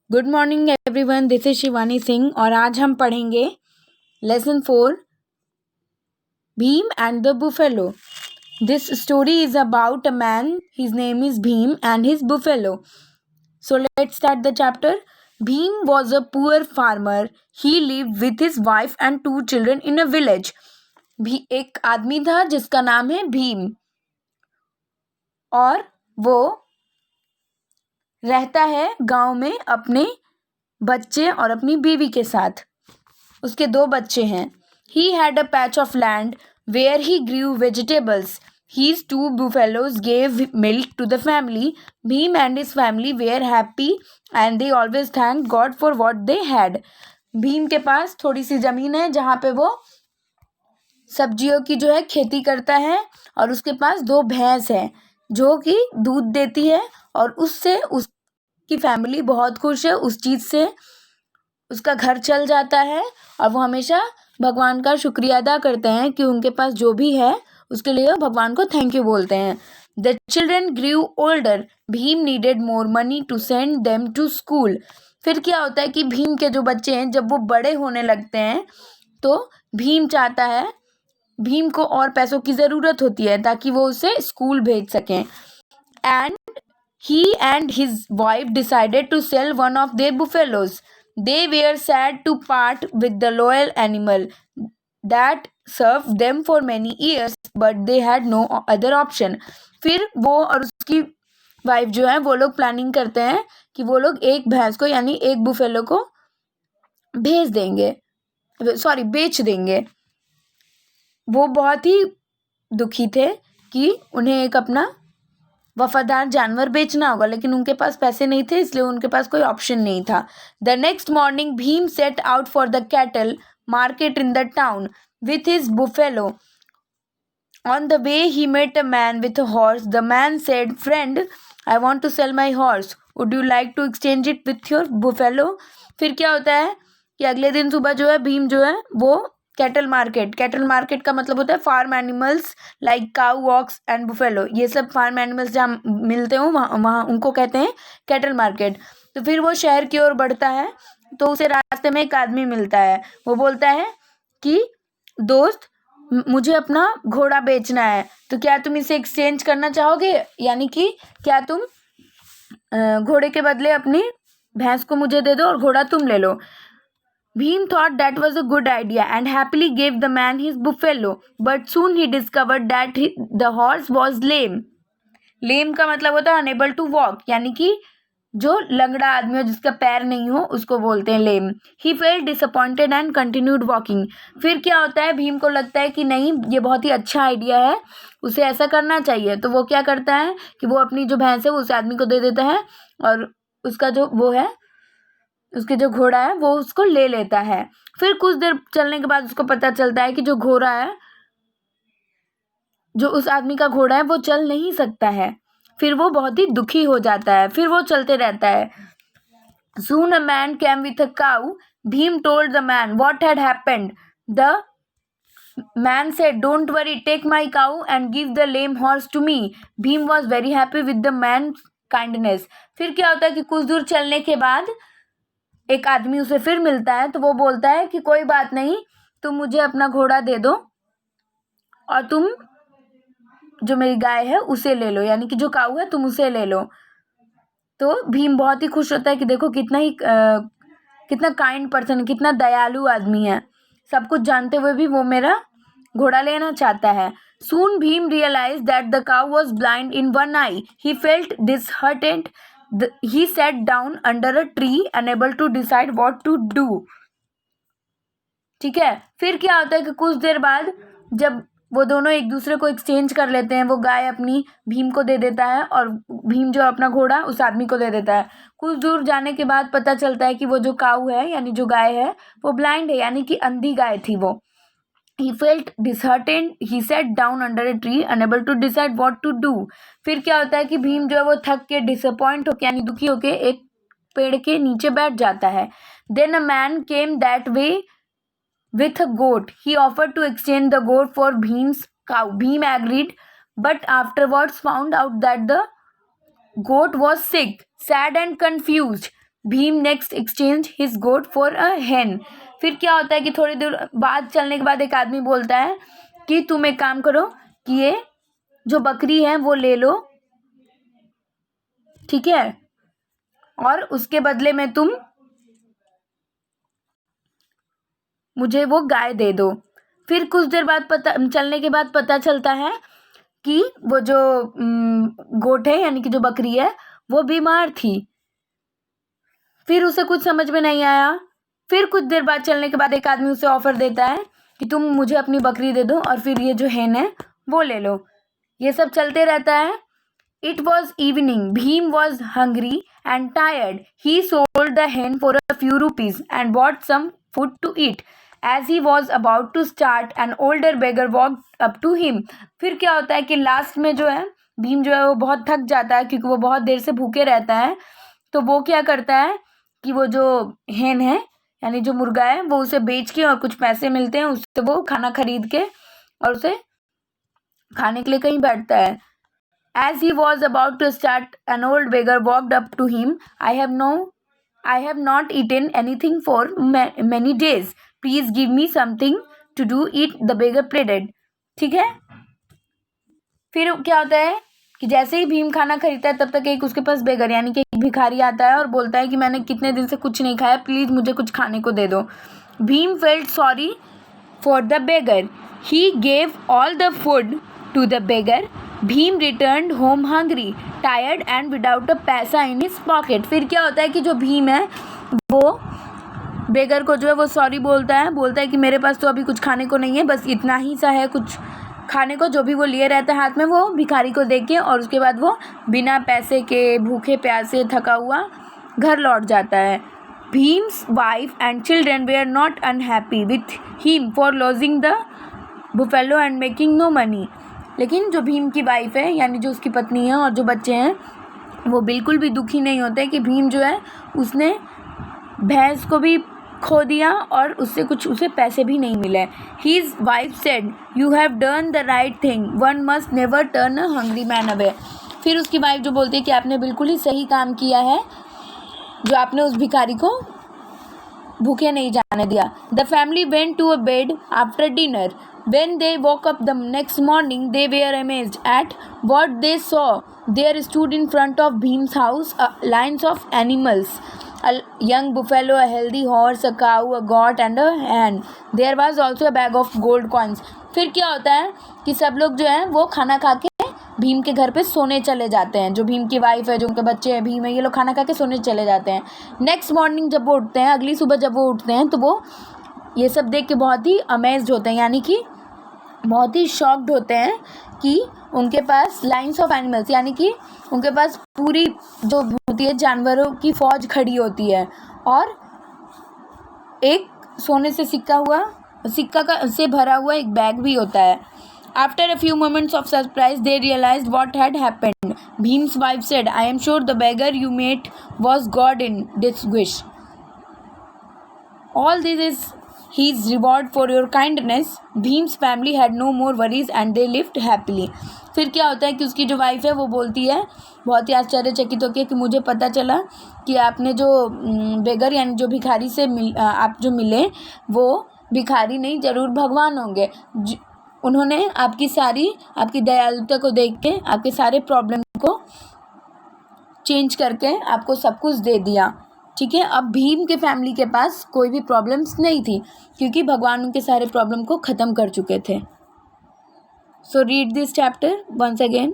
Good morning everyone, this is Shivani Singh और आज हम पढ़ेंगे lesson 4 Bhim and the buffalo. This story is about a man, his name is Bhim and his buffalo. So let's start the chapter. Bhim was a poor farmer. He lived with his wife and 2 children in a village. भी एक आदमी था जिसका नाम है भीम और वो रहता है गांव में अपने बच्चे और अपनी बीवी के साथ। उसके 2 बच्चे हैं। He had a patch of land where he grew vegetables. His 2 buffaloes gave milk to the family. Bhim and his family were happy and they always thanked God for what they had. Bhim के पास थोड़ी सी जमीन है जहाँ पे वो सब्जियों की जो है खेती करता है और उसके पास 2 भैंस है जो कि दूध देती है और उससे उसकी फैमिली बहुत खुश है। उस चीज़ से उसका घर चल जाता है और वो हमेशा भगवान का शुक्रिया अदा करते हैं कि उनके पास जो भी है उसके लिए भगवान को थैंक यू बोलते हैं। The children grew older. Bhim needed more money to send them to school. फिर क्या होता है कि भीम के जो बच्चे हैं जब वो बड़े होने लगते हैं तो भीम चाहता है, भीम को और पैसों की ज़रूरत होती है ताकि वो उसे स्कूल भेज सकें। And he and his wife decided to sell one of their buffaloes. They were sad to part with the loyal animal that served them for many years, but they had no other option. फिर वो और उसकी wife जो है वो लोग planning करते हैं कि वो लोग एक भैंस को यानी एक बुफेलो को बेच देंगे। वो बहुत ही दुखी थे कि उन्हें एक अपना वफादार जानवर बेचना होगा, लेकिन उनके पास पैसे नहीं थे इसलिए उनके पास कोई ऑप्शन नहीं था। The next morning Bhim set out for the cattle market in the town with his buffalo. On the way he met a man with a horse. The man said, friend, I want to sell my horse, would you like to exchange it with your buffalo. फिर क्या होता है कि अगले दिन सुबह जो है भीम जो है वो कैटल मार्केट का मतलब होता है farm animals like cow, ox and buffalo. ये सब फार्म एनिमल्स जहाँ मिलते हो वहाँ उनको कहते हैं कैटल मार्केट। तो फिर वो शहर की ओर बढ़ता है तो उसे रास्ते में एक आदमी मिलता है। वो बोलता है कि दोस्त, मुझे अपना घोड़ा बेचना है, तो क्या तुम इसे एक्सचेंज करना चाहोगे, यानी कि क्या तुम घोड़े के बदले अपनी भैंस को मुझे दे दो और घोड़ा तुम ले लो। Bhim thought that was a good idea and happily gave the man his buffalo, but soon he discovered that the horse was lame. Lame का मतलब होता है unable to walk, यानी कि जो लंगड़ा आदमी हो जिसका पैर नहीं हो उसको बोलते हैं लेम। He felt disappointed and continued walking. फिर क्या होता है, भीम को लगता है कि नहीं, ये बहुत ही अच्छा आइडिया है, उसे ऐसा करना चाहिए। तो वो क्या करता है कि वो अपनी जो भैंस है वो उस आदमी को दे देता है और उसका जो वो है, उसके जो घोड़ा है वो उसको ले लेता है। फिर कुछ देर चलने के बाद उसको पता चलता है कि जो घोड़ा है, जो उस आदमी का घोड़ा है, वो चल नहीं सकता है। फिर वो बहुत ही दुखी हो जाता है, फिर वो चलते रहता है। Soon a man came with a cow. Bhim told the man what had happened. The man said, don't worry, take my cow and give the lame horse to me. Bhim was very happy with the man's kindness. फिर क्या होता है कि कुछ दूर चलने के बाद एक आदमी उसे फिर मिलता है तो वो बोलता है कि कोई बात नहीं, तुम मुझे अपना घोड़ा दे दो और तुम जो मेरी गाय है उसे ले लो, यानी कि जो काऊ है तुम उसे ले लो। तो भीम बहुत ही खुश होता है कि देखो कितना काइंड पर्सन, कितना दयालु आदमी है। सब कुछ जानते हुए भी वो मेरा घोड़ा लेना चाहता है। Soon Bhim realized that the cow was blind in one eye. He felt disheartened. He sat down under a tree, unable to decide what to do. ठीक है, फिर क्या होता है कि कुछ देर बाद जब वो दोनों एक दूसरे को एक्सचेंज कर लेते हैं, वो गाय अपनी भीम को दे देता है और भीम जो अपना घोड़ा उस आदमी को दे देता है। कुछ दूर जाने के बाद पता चलता है कि वो जो काऊ है यानी जो गाय है वो ब्लाइंड है, यानी कि अंधी गाय थी वो। He felt disheartened. He sat down under a tree, unable to decide what to do. फिर क्या होता है कि भीम जो है वो थक के, डिसअपॉइंट होके यानी दुखी होके एक पेड़ के नीचे बैठ जाता है। Then a man came that way with a goat. He offered to exchange the goat for Bhim's cow. Bhim agreed, but afterwards found out that the goat was sick, sad and confused. Bhim next exchange his goat for a hen। फिर क्या होता है कि थोड़ी देर बाद चलने के बाद एक आदमी बोलता है कि तुम एक काम करो कि ये जो बकरी है वो ले लो, ठीक है, और उसके बदले में तुम मुझे वो गाय दे दो। फिर कुछ देर बाद चलने के बाद पता चलता है कि वो जो गोट है यानी कि जो बकरी है वो बीमार थी। फिर उसे कुछ समझ में नहीं आया। फिर कुछ देर बाद चलने के बाद एक आदमी उसे ऑफर देता है कि तुम मुझे अपनी बकरी दे दो और फिर ये जो hen है वो ले लो। ये सब चलते रहता है। It was evening. Bhim was hungry and tired. He sold the hen for a few rupees and bought some food to eat. As he was about to start, an older beggar walked up to him. फिर क्या होता है कि last में जो है भीम जो है वो बहुत थक जाता है क्योंकि वो बहुत देर से भूखे रहता है। तो वो क्या करता है कि वो जो hen है यानी जो मुर्गा है वो उसे बेच के और कुछ पैसे मिलते हैं उससे वो खाना खरीद के और उसे खाने के लिए कहीं बैठता है। As he was about to start, an old beggar walked up to him. I have not eaten anything for many days. Please give me something to do. Eat, the beggar pleaded. ठीक है। फिर क्या होता है कि जैसे ही भीम खाना खरीदता है तब तक एक उसके पास बेगर यानी कि एक भिखारी आता है और बोलता है कि मैंने कितने दिन से कुछ नहीं खाया, प्लीज मुझे कुछ खाने को दे दो। Bhim felt sorry for the beggar. He gave all the food to the beggar. Bhim return home hungry, tired and without a paisa in his pocket. फिर क्या होता है कि जो भीम है वो बेगर को जो है वो सॉरी बोलता है कि मेरे पास तो अभी कुछ खाने को नहीं है, बस इतना ही सा है कुछ खाने को, जो भी वो लिए रहता है हाथ में वो भिखारी को दे के, और उसके बाद वो बिना पैसे के भूखे प्यासे थका हुआ घर लौट जाता है। Bhim's wife and children were not unhappy with him for lodging the buffalo and making no money. लेकिन जो भीम की वाइफ है यानी जो उसकी पत्नी है और जो बच्चे हैं वो बिल्कुल भी दुखी नहीं होते कि भीम जो है उसने भैंस को भी खो दिया और उससे कुछ उसे पैसे भी नहीं मिले। His wife said you have done the right thing, one must never turn a hungry man away. फिर उसकी वाइफ जो बोलती है कि आपने बिल्कुल ही सही काम किया है जो आपने उस भिखारी को भूखे नहीं जाने दिया। The family went to a bed after dinner. When they woke up the next morning, they were amazed at what they saw. There stood in front of Bhim's house lines of animals: a young buffalo, a healthy horse, a cow, a goat, and a hen. There was also a bag of gold coins. फिर क्या होता है कि सब लोग जो है वो खाना खा के भीम के घर पे सोने चले जाते हैं। जो भीम की वाइफ है, जो उनके बच्चे हैं, भीम है, ये लोग खाना खा के सोने चले जाते हैं। नेक्स्ट मॉर्निंग जब वो उठते हैं, अगली सुबह जब वो उठते हैं तो वो ये सब देख के बहुत ही अमेज्ड होते हैं यानी कि बहुत ही शॉक्ड होते हैं कि उनके पास लाइन्स ऑफ एनिमल्स यानी कि उनके पास पूरी जो होती है जानवरों की फौज खड़ी होती है और एक सोने से सिक्का से भरा हुआ एक बैग भी होता है। After a few moments of surprise they realised what had happened. Bhim's wife said I am sure the beggar you met was God in disguise. All this is his reward for your kindness. Bhim's family had no more worries and they lived happily. फिर क्या होता है कि उसकी जो wife है वो बोलती है बहुत ही आश्चर्यचकित होकर कि मुझे पता चला कि आपने जो बेगर यानी जो भिखारी से आप जो मिले वो भिखारी नहीं, ज़रूर भगवान होंगे। उन्होंने आपकी दयालुता को देख के आपके सारे प्रॉब्लम को चेंज करके आपको सब कुछ दे दिया। ठीक है, अब भीम के फैमिली के पास कोई भी प्रॉब्लम्स नहीं थी क्योंकि भगवान उनके सारे प्रॉब्लम को ख़त्म कर चुके थे। So read this chapter once again.